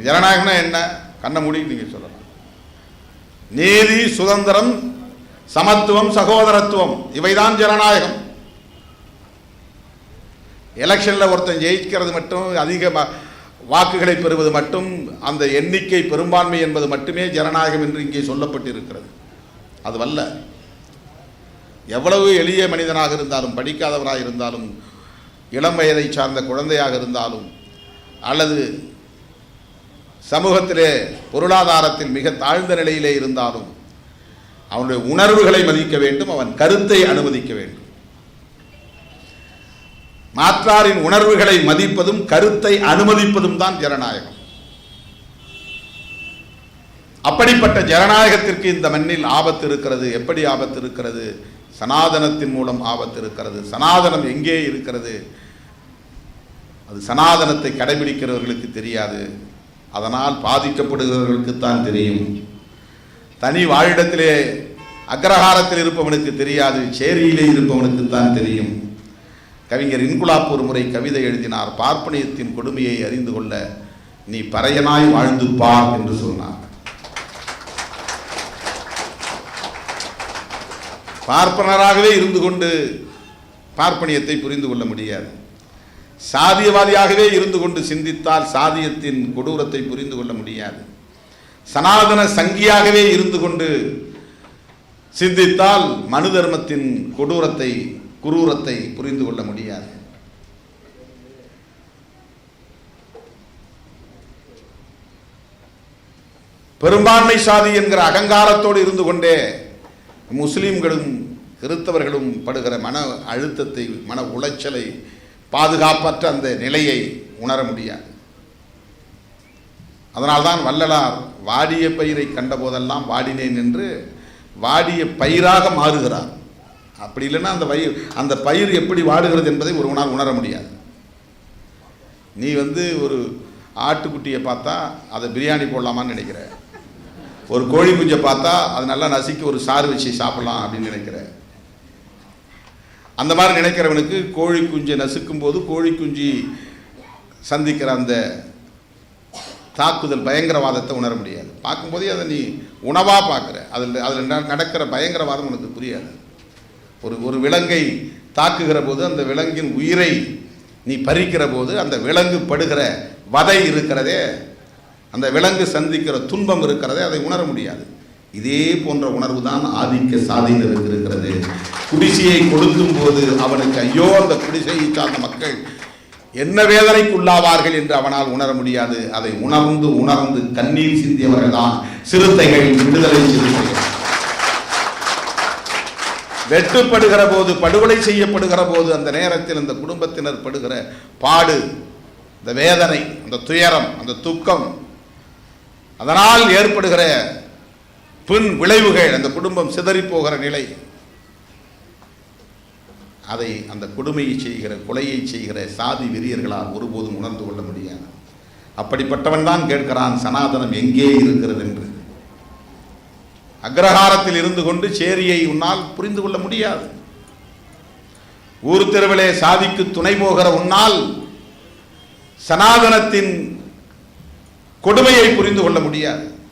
ஜனநாயகம்னா என்ன? கண்ணை மூடி நீங்க சொல்லலாம். நீதி, சுதந்திரம், சமத்துவம், சகோதரத்துவம், இவைதான் ஜனநாயகம். எலெக்ஷன்ல ஒருத்தன் ஜெயிக்கிறது மட்டும், அதிக வாக்குகளை பெறுவது மட்டும், அந்த எண்ணிக்கை பெரும்பான்மை என்பது மட்டுமே ஜனநாயகம் என்று இங்கே சொல்லப்பட்டிருக்கிறது. அதுவல்ல. எவ்வளவு எளிய மனிதனாக இருந்தாலும், படிக்காதவராக இருந்தாலும், இளம் வயதை சார்ந்த குழந்தையாக இருந்தாலும், அல்லது சமூகத்திலே பொருளாதாரத்தில் மிக தாழ்ந்த நிலையிலே இருந்தாலும் அவனுடைய உணர்வுகளை மதிக்க வேண்டும், அவன் கருத்தை அனுமதிக்க வேண்டும். மாற்றாரின் உணர்வுகளை மதிப்பதும் கருத்தை அனுமதிப்பதும் தான் ஜனநாயகம். அப்படிப்பட்ட ஜனநாயகத்திற்கு இந்த மண்ணில் ஆபத்து இருக்கிறது. எப்படி ஆபத்து இருக்கிறது? சனாதனத்தின் மூலம் ஆபத்து இருக்கிறது. சனாதனம் எங்கே இருக்கிறது? அது சனாதனத்தை கடைபிடிக்கிறவர்களுக்கு தெரியாது. அதனால் பாதிக்கப்படுகிறவர்களுக்கு தான் தெரியும். தனி வாழிடத்திலே அக்ரஹாரத்தில் இருப்பவனுக்கு தெரியாது, சேரியிலே இருப்பவனுக்கு தான் தெரியும். கவிஞர் இன்குலாப் ஒரு முறை கவிதை எழுதினார். பார்ப்பனியத்தின் கொடுமையை அறிந்து கொள்ள நீ பறையனாய் வாழ்ந்து பார் என்று சொன்னார். பார்ப்பனராகவே இருந்து கொண்டு பார்ப்பனியத்தை புரிந்து கொள்ள முடியாது. சாதியவாதியாகவே இருந்து கொண்டு சிந்தித்தால் சாதியத்தின் கொடூரத்தை புரிந்து கொள்ள முடியாது. சனாதன சங்கியாகவே இருந்து கொண்டு சிந்தித்தால் மனு தர்மத்தின் கொடூரத்தை, குரூரத்தை புரிந்து கொள்ள முடியாது. பெரும்பான்மை சாதி என்கிற அகங்காரத்தோடு இருந்து கொண்டே முஸ்லிம்களும் கிறிஸ்தவர்களும் படுகிற மன அழுத்தத்தை, மன உளைச்சலை, பாதுகாப்பற்ற அந்த நிலையை உணர முடியாது. அதனால்தான் வள்ளலார் வாடிய பயிரை கண்ட போதெல்லாம் வாடினேன் என்று வாடிய பயிராக மாறுகிறார். அப்படி இல்லைன்னா அந்த பயிர் எப்படி வாடுகிறது என்பதை ஒருவனால் உணர முடியாது. நீ ஒரு ஆட்டுக்குட்டியை பார்த்தா அதை பிரியாணி போடலாமான்னு நினைக்கிற, ஒரு கோழி குஞ்சை பார்த்தா அது நல்லா நசுக்கி ஒரு சாறு வச்சு சாப்பிடலாம் அப்படின்னு நினைக்கிற. அந்த மாதிரி நினைக்கிறவனுக்கு கோழி குஞ்சை நசுக்கும் போது கோழி குஞ்சு சந்திக்கிற அந்த தாக்குதல் பயங்கரவாதத்தை உணர முடியாது. பார்க்கும்போதே அதை நீ உணவாக பார்க்குற, அதில் நடக்கிற பயங்கரவாதம் உனக்கு புரியாது. ஒரு விலங்கை தாக்குகிற போது அந்த விலங்கின் உயிரை நீ பறிக்கிற போது அந்த விலங்கு படுகிற வதை இருக்கிறதே, அந்த விலங்கு சந்திக்கிற துன்பம் இருக்கிறதே, அதை உணர முடியாது. இதே போன்ற உணர்வு தான் ஆதிக்க சாதியினருக்கு இருக்கிறது. குடிசையை கொடுக்கும் போது அவனுக்கு ஐயோ அந்த குடிசையை சார்ந்த மக்கள் என்ன வேதனைக்கு உள்ளாவார்கள் என்று அவனால் உணர முடியாது. அதை உணர்ந்து உணர்ந்து கண்ணீர் சிந்தியவர்கள் தான் சிறுத்தைகள், விடுதலை சிறுத்தைகள். வெட்டுப்படுகிற போது, படுகொலை செய்யப்படுகிற போது அந்த நேரத்தில் அந்த குடும்பத்தினர் படுகிற பாடு, அந்த வேதனை, அந்த துயரம், அந்த துக்கம், அதனால் ஏற்படுகிற பின் விளைவுகள், அந்த குடும்பம் சிதறி போகிற நிலை, அதை அந்த கொடுமையை செய்கிற, கொலையை செய்கிற சாதி வெறியர்களால் ஒருபோதும் உணர்ந்து கொள்ள முடியாது. அப்படிப்பட்டவன் தான் கேட்கிறான் சனாதனம் எங்கே இருக்கிறது என்று. அக்ரஹாரத்தில் இருந்து கொண்டு சேரியை உன்னால் புரிந்து கொள்ள முடியாது. ஊர் தெருவிலே சாதிக்கு துணை போகிற உன்னால் சனாதனத்தின் கொடுமையை புரிந்து கொள்ள முடியாது.